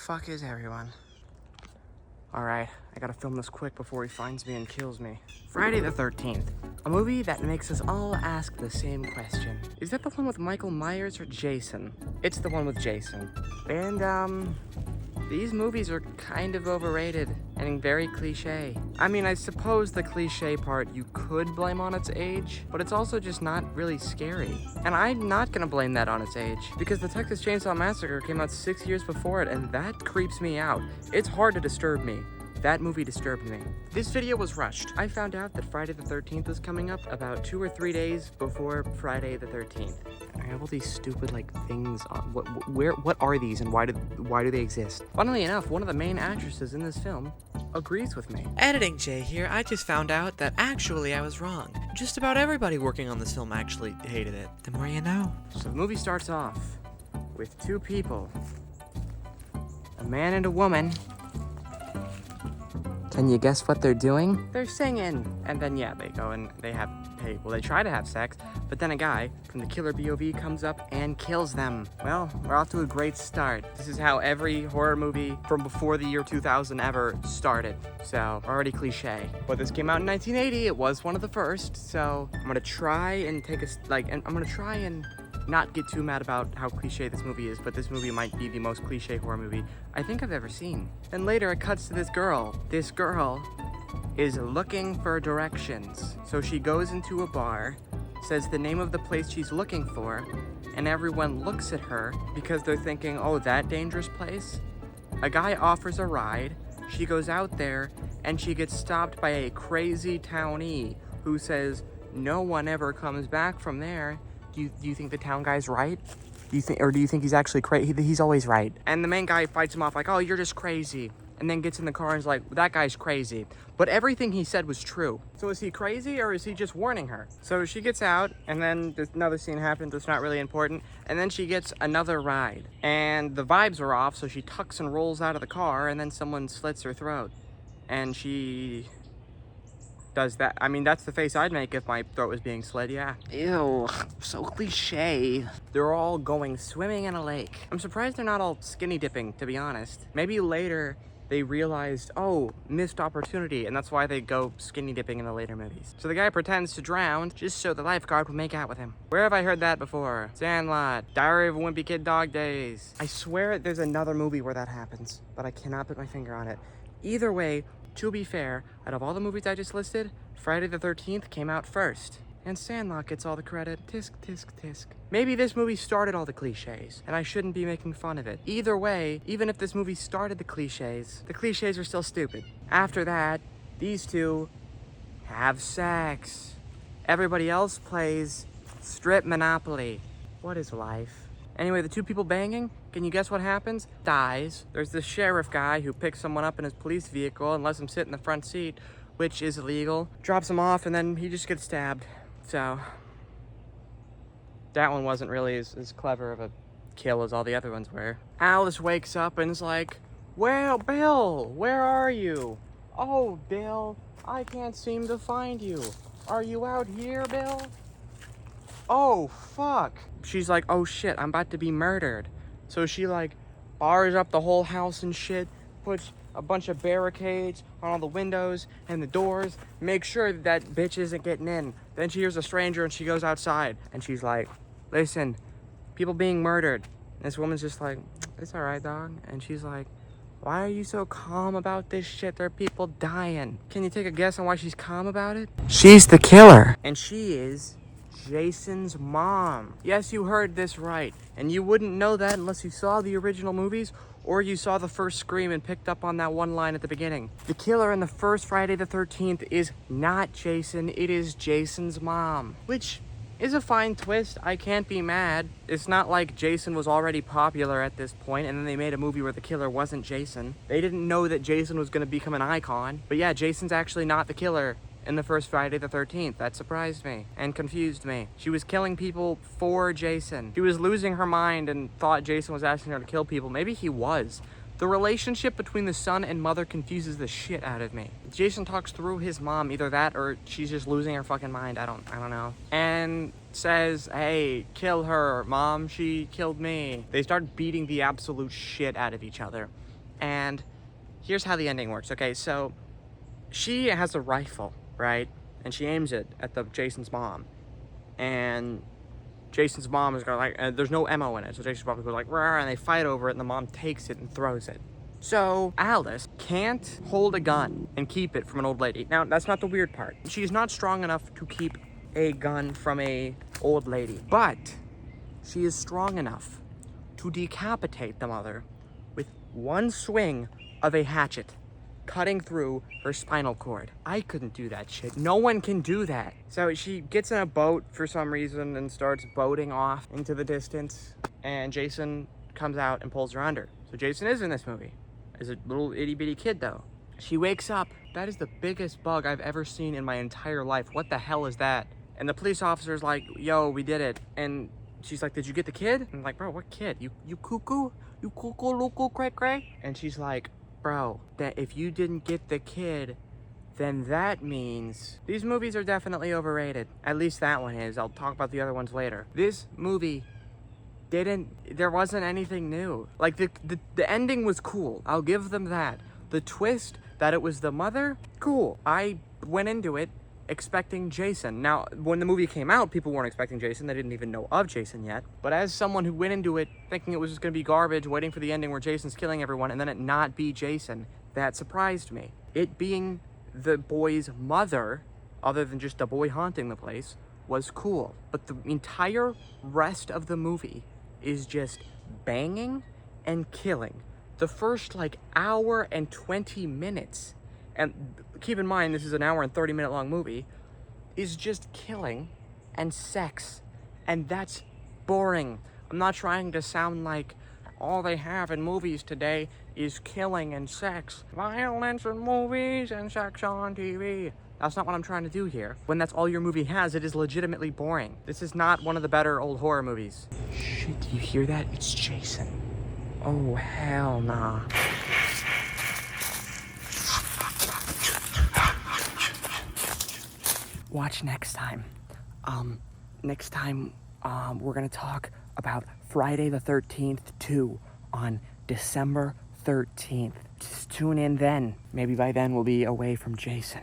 fuck is everyone? Alright, I gotta film this quick before he finds me and kills me. Friday the 13th. A movie that makes us all ask the same question. Is that the one with Michael Myers or Jason? It's the one with Jason. And, these movies are kind of overrated and very cliche. I mean, I suppose the cliche part you could blame on its age, but it's also just not really scary. And I'm not gonna blame that on its age, because the Texas Chainsaw Massacre came out 6 years before it, and that creeps me out. It's hard to disturb me. That movie disturbed me. This video was rushed. I found out that Friday the 13th was coming up about 2 or 3 days before Friday the 13th. I have all these stupid things on. What are these and why do they exist? Funnily enough, one of the main actresses in this film agrees with me. Editing Jay here, I just found out that actually I was wrong. Just about everybody working on this film actually hated it. The more you know. So the movie starts off with two people, a man and a woman. Can you guess what they're doing? They're singing. And then, yeah, they go and they try to have sex, but then a guy from the killer POV comes up and kills them. Well, we're off to a great start. This is how every horror movie from before the year 2000 ever started. So, already cliche. But this came out in 1980. It was one of the first. So, I'm gonna try and not get too mad about how cliche this movie is, but this movie might be the most cliche horror movie I think I've ever seen. Then later it cuts to this girl. This girl is looking for directions. So she goes into a bar, says the name of the place she's looking for, and everyone looks at her because they're thinking, oh, that dangerous place? A guy offers a ride, she goes out there, and she gets stopped by a crazy townie who says, no one ever comes back from there. Do you think the town guy's right? Do you think he's actually crazy? He's always right. And the main guy fights him off like, oh, you're just crazy. And then gets in the car and is like, that guy's crazy. But everything he said was true. So is he crazy or is he just warning her? So she gets out and then another scene happens that's not really important. And then she gets another ride. And the vibes are off, so she tucks and rolls out of the car and then someone slits her throat. And she does that. I mean, that's the face I'd make if my throat was being slit, yeah. Ew, so cliche. They're all going swimming in a lake. I'm surprised they're not all skinny dipping, to be honest. Maybe later they realized, oh, missed opportunity, and that's why they go skinny dipping in the later movies. So the guy pretends to drown just so the lifeguard will make out with him. Where have I heard that before? Sandlot, Diary of a Wimpy Kid Dog Days. I swear there's another movie where that happens, but I cannot put my finger on it. Either way, to be fair, out of all the movies I just listed, Friday the 13th came out first. And Sandlot gets all the credit. Tisk, tisk, tisk. Maybe this movie started all the cliches, and I shouldn't be making fun of it. Either way, even if this movie started the cliches are still stupid. After that, these two have sex. Everybody else plays strip Monopoly. What is life? Anyway, the two people banging, can you guess what happens? Dies. There's this sheriff guy who picks someone up in his police vehicle and lets him sit in the front seat, which is illegal. Drops him off and then he just gets stabbed. So, that one wasn't really as clever of a kill as all the other ones were. Alice wakes up and is like, well, Bill, where are you? Oh, Bill, I can't seem to find you. Are you out here, Bill? Oh, fuck. She's like, oh shit, I'm about to be murdered. So she bars up the whole house and shit, puts a bunch of barricades on all the windows and the doors, make sure that bitch isn't getting in. Then she hears a stranger and she goes outside and she's like, listen, people being murdered. And this woman's just like, it's all right, dog. And she's like, why are you so calm about this shit? There are people dying. Can you take a guess on why she's calm about it? She's the killer. And she is Jason's mom. Yes, you heard this right. And you wouldn't know that unless you saw the original movies or you saw the first Scream and picked up on that one line at the beginning. The killer in the first Friday the 13th is not Jason, it is Jason's mom. Which is a fine twist. I can't be mad. It's not like Jason was already popular at this point and then they made a movie where the killer wasn't Jason. They didn't know that Jason was gonna become an icon. But yeah, Jason's actually not the killer in the first Friday the 13th. That surprised me and confused me. She was killing people for Jason. She was losing her mind and thought Jason was asking her to kill people. Maybe he was. The relationship between the son and mother confuses the shit out of me. Jason talks through his mom, either that or she's just losing her fucking mind. I don't know. And says, hey, kill her, mom, she killed me. They start beating the absolute shit out of each other. And here's how the ending works. Okay, so she has a rifle, right? And she aims it at Jason's mom. And Jason's mom is going like, there's no ammo in it. So Jason's mom goes like, rah, and they fight over it, and the mom takes it and throws it. So Alice can't hold a gun and keep it from an old lady. Now, that's not the weird part. She's not strong enough to keep a gun from a old lady, but she is strong enough to decapitate the mother with one swing of a hatchet, cutting through her spinal cord. I couldn't do that shit. No one can do that. So she gets in a boat for some reason and starts boating off into the distance, and Jason comes out and pulls her under. So Jason is in this movie as a little itty bitty kid though. She wakes up. That is the biggest bug I've ever seen in my entire life. What the hell is that? And the police officer's like, yo, we did it. And she's like, did you get the kid? And I'm like, bro, what kid? You cuckoo? You cuckoo, loco, cray, cray? And she's like, bro, that if you didn't get the kid, then that means these movies are definitely overrated. At least that one is. I'll talk about the other ones later. This movie there wasn't anything new. Like the ending was cool. I'll give them that. The twist that it was the mother, cool. I went into it expecting Jason. Now, when the movie came out, people weren't expecting Jason. They didn't even know of Jason yet. But as someone who went into it thinking it was just gonna be garbage, waiting for the ending where Jason's killing everyone, and then it not be Jason, that surprised me. It being the boy's mother, other than just a boy haunting the place, was cool. But the entire rest of the movie is just banging and killing. The first like hour and 20 minutes, and keep in mind this is an hour and 30-minute long movie, is just killing and sex, and that's boring. I'm not trying to sound like all they have in movies today is killing and sex. Violence in movies and sex on TV. That's not what I'm trying to do here. When that's all your movie has, it is legitimately boring. This is not one of the better old horror movies. Shit, do you hear that? It's Jason. Oh, hell nah. Watch next time. Next time, we're gonna talk about Friday the 13th 2 on December 13th. Just tune in then. Maybe by then we'll be away from Jason.